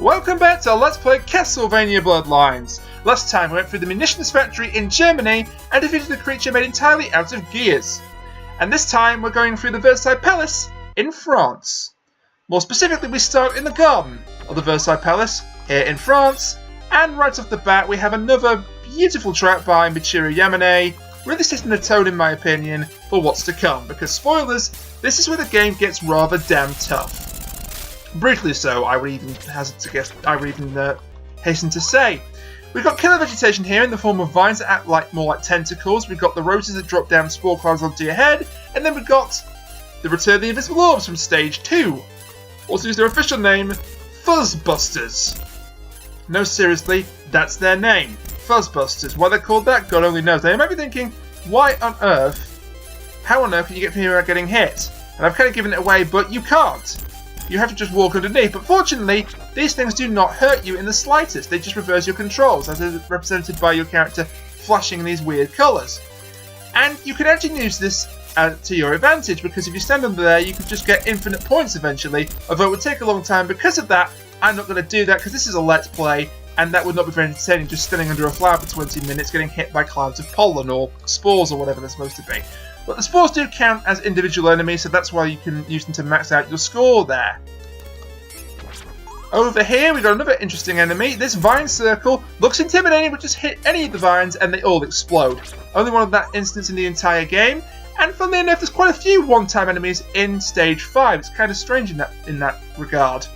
Welcome back to Let's Play Castlevania Bloodlines. Last time we went through the munitions factory in Germany and defeated a creature made entirely out of gears. And this time we're going through the Versailles Palace in France. More specifically, we start in the garden of the Versailles Palace here in France, and right off the bat we have another beautiful track by Michiru Yamane, really setting the tone in my opinion for what's to come, because spoilers, this is where the game gets rather damn tough. Brutally so, I would even hasten to say. We've got killer vegetation here in the form of vines that act more like tentacles. We've got the roses that drop down spore clouds onto your head, and then we've got the Return of the Invisible Orbs from Stage 2. Also use their official name, Fuzzbusters. No, seriously, that's their name. Fuzzbusters. Why they're called that, God only knows. Now you might be thinking, how on earth can you get from here without getting hit? And I've kind of given it away, but you can't. You have to just walk underneath, but fortunately, these things do not hurt you in the slightest. They just reverse your controls, as is represented by your character flashing these weird colours. And you can actually use this to your advantage, because if you stand under there, you could just get infinite points eventually, although it would take a long time. Because of that, I'm not going to do that, because this is a Let's Play, and that would not be very entertaining, just standing under a flower for 20 minutes getting hit by clouds of pollen, or spores, or whatever they're supposed to be. But the spores do count as individual enemies, so that's why you can use them to max out your score there. Over here, we've got another interesting enemy. This vine circle looks intimidating, but just hit any of the vines and they all explode. Only one of that instance in the entire game, and funnily enough, there's quite a few one-time enemies in Stage 5. It's kind of strange in that regard.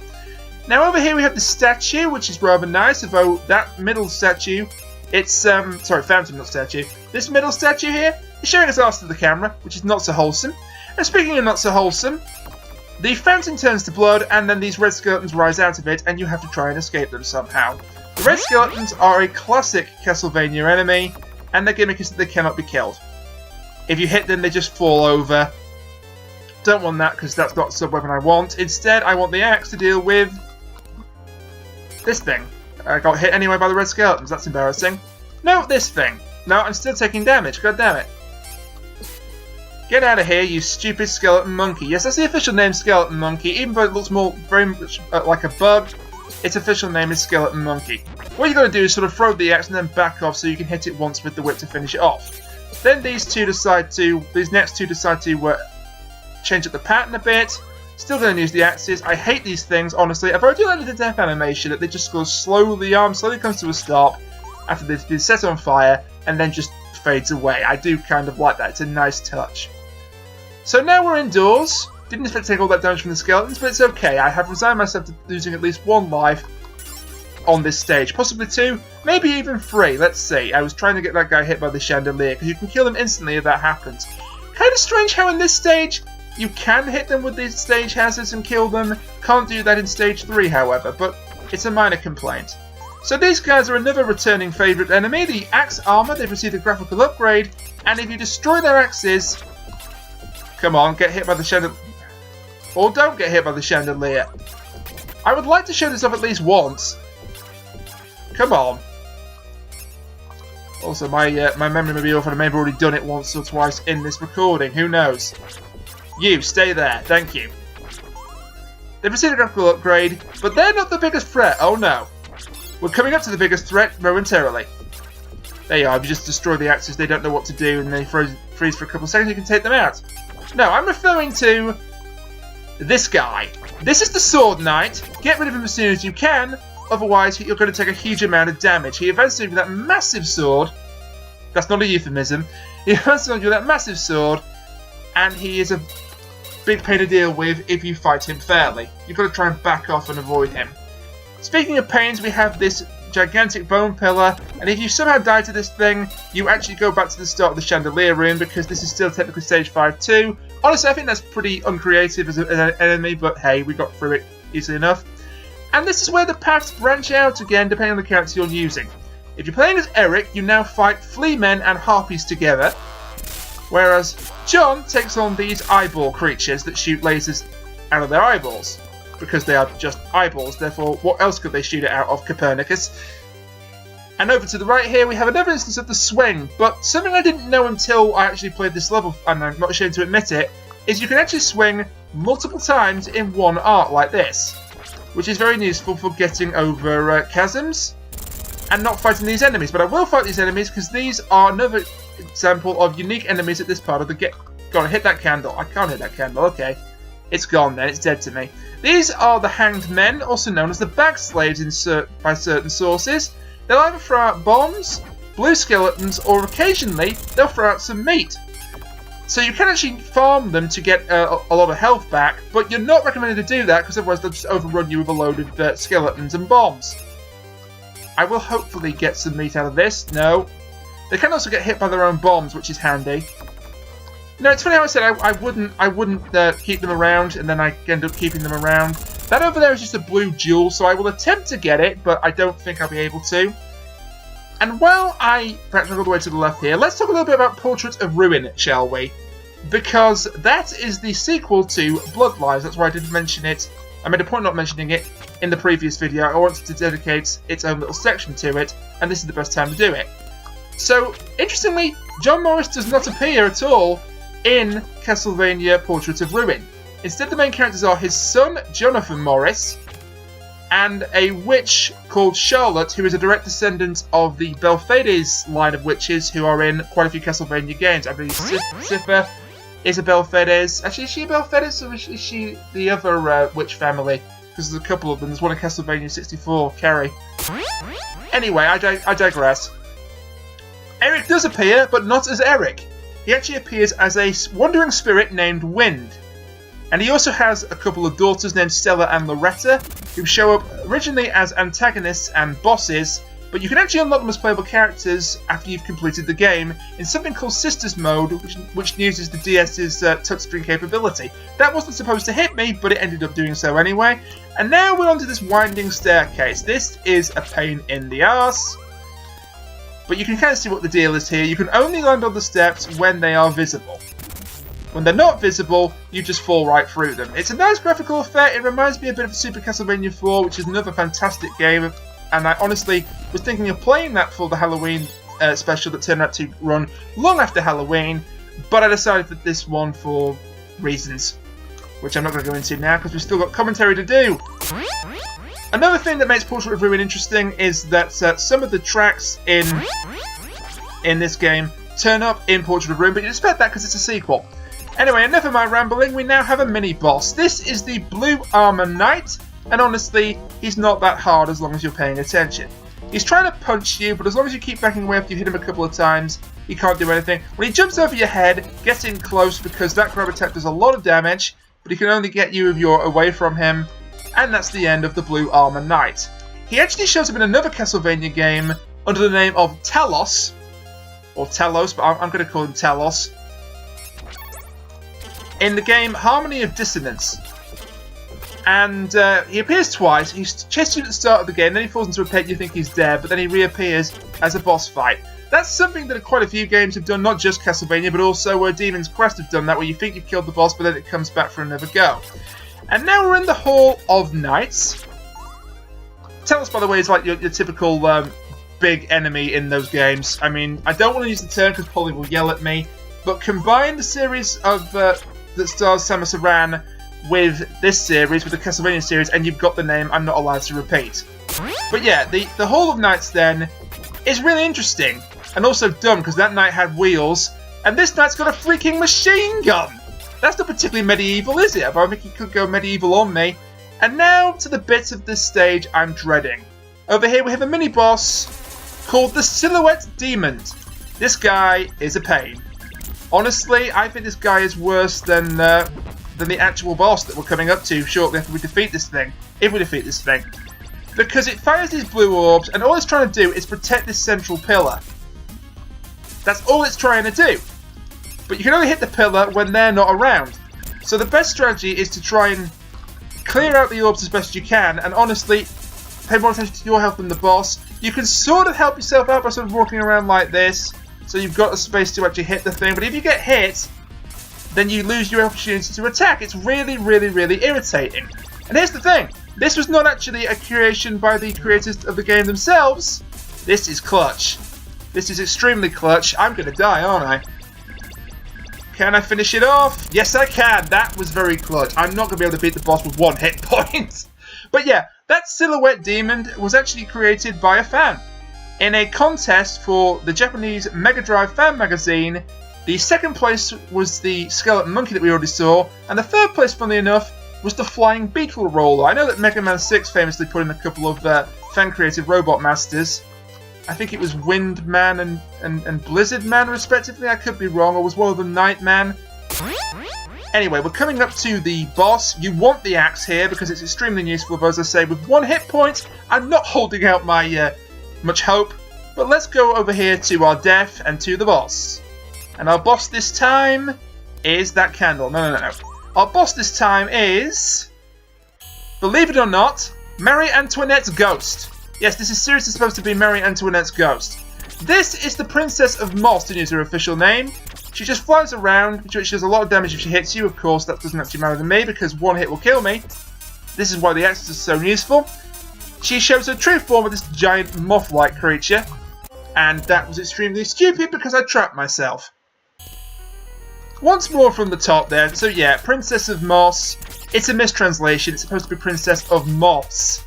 Now over here we have the statue, which is rather nice, although that middle statue, fountain, not statue. This middle statue here is showing its arse to the camera, which is not so wholesome. And speaking of not so wholesome, the fountain turns to blood, and then these red skeletons rise out of it, and you have to try and escape them somehow. The red skeletons are a classic Castlevania enemy, and their gimmick is that they cannot be killed. If you hit them, they just fall over. Don't want that, because that's not the sub-weapon I want. Instead, I want the axe to deal with this thing. I got hit anyway by the red skeletons, that's embarrassing. No, this thing. No, I'm still taking damage, god damn it. Get out of here, you stupid skeleton monkey. Yes, that's the official name, Skeleton Monkey. Even though it looks very much like a bug, its official name is Skeleton Monkey. What you're going to do is sort of throw the axe and then back off so you can hit it once with the whip to finish it off. Then these next two decide to change up the pattern a bit. Still going to use the axes. I hate these things, honestly. I've already learned the death animation that they just go slowly, the arm slowly comes to a stop after they've been set on fire and then just fades away. I do kind of like that. It's a nice touch. So now we're indoors. Didn't expect to take all that damage from the skeletons, but it's okay. I have resigned myself to losing at least one life on this stage. Possibly two, maybe even three. Let's see. I was trying to get that guy hit by the chandelier, because you can kill him instantly if that happens. Kind of strange how in this stage you can hit them with these stage hazards and kill them. Can't do that in stage 3, however, but it's a minor complaint. So these guys are another returning favourite enemy, the axe armour. They've received a graphical upgrade, and if you destroy their axes, come on, get hit by the chandelier. Or don't get hit by the chandelier. I would like to show this off at least once. Come on. Also, my memory may be off, and I may have already done it once or twice in this recording. Who knows? You, stay there. Thank you. They've received a graphical upgrade, but they're not the biggest threat. Oh no. We're coming up to the biggest threat momentarily. There you are. If you just destroy the axes, they don't know what to do, and they freeze for a couple of seconds, you can take them out. No, I'm referring to this guy. This is the Sword Knight. Get rid of him as soon as you can, otherwise you're going to take a huge amount of damage. He advances with that massive sword. That's not a euphemism. He advances with that massive sword, and he is a big pain to deal with if you fight him fairly. You've got to try and back off and avoid him. Speaking of pains, we have this gigantic bone pillar, and if you somehow die to this thing, you actually go back to the start of the chandelier room, because this is still technically stage 5 too. Honestly, I think that's pretty uncreative as an enemy, but hey, we got through it easily enough. And this is where the paths branch out again, depending on the character you're using. If you're playing as Eric, you now fight flea men and harpies together, whereas John takes on these eyeball creatures that shoot lasers out of their eyeballs. Because they are just eyeballs, therefore what else could they shoot it out of, Copernicus? And over to the right here we have another instance of the swing, but something I didn't know until I actually played this level, and I'm not ashamed to admit it, is you can actually swing multiple times in one arc like this. which is very useful for getting over chasms and not fighting these enemies. But I will fight these enemies because these are another example of unique enemies at this part of the game. Go on, hit that candle. I can't hit that candle. Okay. It's gone then. It's dead to me. These are the Hanged Men, also known as the Bag Slaves by certain sources. They'll either throw out bombs, blue skeletons, or occasionally they'll throw out some meat. So you can actually farm them to get a lot of health back, but you're not recommended to do that because otherwise they'll just overrun you with a load of skeletons and bombs. I will hopefully get some meat out of this. No. They can also get hit by their own bombs, which is handy. No, it's funny how I said I wouldn't keep them around, and then I end up keeping them around. That over there is just a blue jewel, so I will attempt to get it, but I don't think I'll be able to. And while I perhaps go all the way to the left here, let's talk a little bit about Portrait of Ruin, shall we? Because that is the sequel to Bloodlines. That's why I didn't mention it. I made a point not mentioning it in the previous video. I wanted to dedicate its own little section to it, and this is the best time to do it. So, interestingly, John Morris does not appear at all in Castlevania Portrait of Ruin. Instead, the main characters are his son, Jonathan Morris, and a witch called Charlotte, who is a direct descendant of the Belfedes line of witches who are in quite a few Castlevania games. I believe Cipher is a Belfedes. Actually, is she a Belfedes, or is she the other witch family? Because there's a couple of them. There's one in Castlevania 64, Carrie. Anyway, I digress. Eric does appear, but not as Eric. He actually appears as a wandering spirit named Wind. And he also has a couple of daughters named Stella and Loretta, who show up originally as antagonists and bosses, but you can actually unlock them as playable characters after you've completed the game in something called Sisters Mode, which uses the DS's touchscreen capability. That wasn't supposed to hit me, but it ended up doing so anyway. And now we're onto this winding staircase. This is a pain in the arse. But you can kind of see what the deal is here. You can only land on the steps when they are visible. When they're not visible, you just fall right through them. It's a nice graphical effect. It reminds me a bit of Super Castlevania 4, which is another fantastic game. And I honestly was thinking of playing that for the Halloween special that turned out to run long after Halloween. But I decided that this one for reasons, which I'm not going to go into now because we've still got commentary to do. Another thing that makes Portrait of Ruin interesting is that some of the tracks in this game turn up in Portrait of Ruin, but you expect that because it's a sequel. Anyway, enough of my rambling, we now have a mini-boss. This is the Blue Armor Knight, and honestly, he's not that hard as long as you're paying attention. He's trying to punch you, but as long as you keep backing away after you hit him a couple of times, he can't do anything. When he jumps over your head, get in close because that grab attack does a lot of damage, but he can only get you if you're away from him, and that's the end of the Blue Armor Knight. He actually shows up in another Castlevania game under the name of Talos, or Telos, but I'm going to call him Talos, in the game Harmony of Dissonance. And he appears twice. He's chased you at the start of the game, then he falls into a pit, you think he's dead, but then he reappears as a boss fight. That's something that quite a few games have done, not just Castlevania, but also Demon's Quest have done that, where you think you've killed the boss, but then it comes back for another go. And now we're in the Hall of Knights. Talos, by the way, is like your typical big enemy in those games. I mean, I don't want to use the term because Polly will yell at me, but combine the series of that stars Samus Aran with this series, with the Castlevania series, and you've got the name I'm not allowed to repeat. But yeah, the Hall of Knights then is really interesting, and also dumb because that knight had wheels, and this knight's got a freaking machine gun! That's not particularly medieval, is it? But I think he could go medieval on me. And now to the bit of this stage I'm dreading. Over here we have a mini-boss called the Silhouette Demon. This guy is a pain. Honestly, I think this guy is worse than the actual boss that we're coming up to shortly after we defeat this thing. If we defeat this thing. Because it fires these blue orbs, and all it's trying to do is protect this central pillar. That's all it's trying to do. But you can only hit the pillar when they're not around. So the best strategy is to try and clear out the orbs as best you can, and honestly, pay more attention to your health than the boss. You can sort of help yourself out by sort of walking around like this, so you've got the space to actually hit the thing, but if you get hit, then you lose your opportunity to attack. It's really, really, really irritating. And here's the thing, this was not actually a creation by the creators of the game themselves. This is clutch. This is extremely clutch. I'm going to die, aren't I? Can I finish it off? Yes, I can. That was very clutch. I'm not going to be able to beat the boss with one hit point. But yeah, That silhouette demon was actually created by a fan. In a contest for the Japanese Mega Drive fan magazine, the second place was the skeleton monkey that we already saw, and the third place, funnily enough, was the flying beetle roller. I know that Mega Man 6 famously put in a couple of fan-created robot masters. I think it was Wind Man and Blizzard Man, respectively. I could be wrong, or was one of them Night Man? Anyway, we're coming up to the boss. You want the axe here because it's extremely useful, but as I say, with 1 hit point, I'm not holding out my much hope. But let's go over here to our death and to the boss. And our boss this time is that candle. No. Our boss this time is, believe it or not, Marie Antoinette's ghost. Yes, this is seriously supposed to be Marie Antoinette's ghost. This is the Princess of Moss, to use her official name. She just flies around, she does a lot of damage if she hits you. Of course, that doesn't actually matter to me because 1 hit will kill me. This is why the axe is so useful. She shows her true form with this giant moth-like creature. And that was extremely stupid because I trapped myself. Once more from the top there. So yeah, Princess of Moss. It's a mistranslation. It's supposed to be Princess of Moss.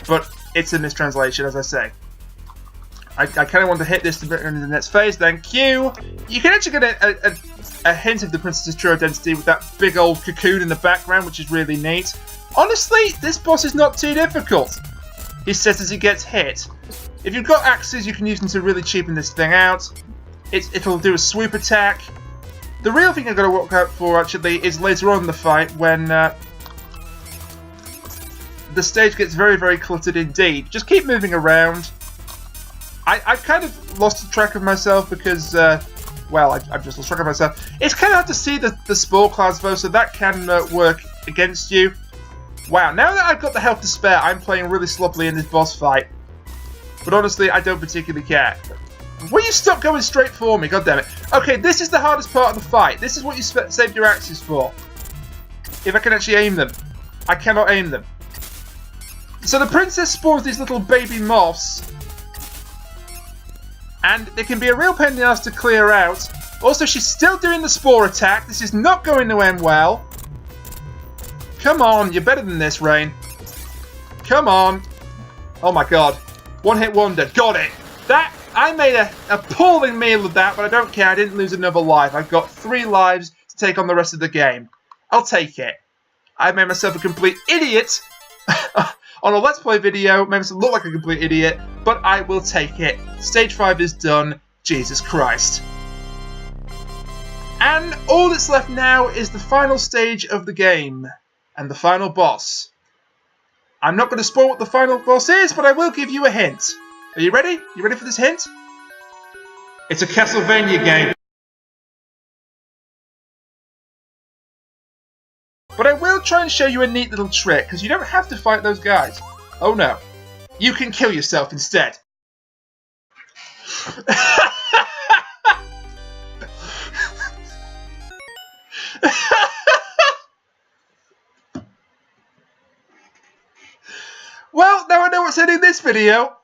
But it's a mistranslation, as I say. I kind of want to hit this to in the next phase. Thank you. You can actually get a hint of the princess's true identity with that big old cocoon in the background, which is really neat. Honestly, this boss is not too difficult. He says as he gets hit. If you've got axes, you can use them to really cheapen this thing out. It'll do a swoop attack. The real thing I've got to watch out for, actually, is later on in the fight when the stage gets very, very cluttered indeed. Just keep moving around. I've kind of lost track of myself because, well, I've just lost track of myself. It's kind of hard to see the spore clouds, though, so that can work against you. Wow, now that I've got the health to spare, I'm playing really sloppily in this boss fight. But honestly, I don't particularly care. Will you stop going straight for me? God damn it. Okay, this is the hardest part of the fight. This is what you saved your axes for. If I can actually aim them. I cannot aim them. So the princess spawns these little baby moths. And they can be a real pain in the ass to clear out. Also, she's still doing the spore attack. This is not going to end well. Come on, you're better than this, Rain. Come on. Oh my god. 1 hit wonder. Got it. I made a appalling meal of that, but I don't care. I didn't lose another life. I've got 3 lives to take on the rest of the game. I'll take it. I made myself a complete idiot on a Let's Play video. Made myself look like a complete idiot, but I will take it. Stage 5 is done. Jesus Christ. And all that's left now is the final stage of the game. And the final boss. I'm not going to spoil what the final boss is, but I will give you a hint. Are you ready? You ready for this hint? It's a Castlevania game. But I will try and show you a neat little trick, because you don't have to fight those guys. Oh no. You can kill yourself instead. Well, now I know what's ending this video.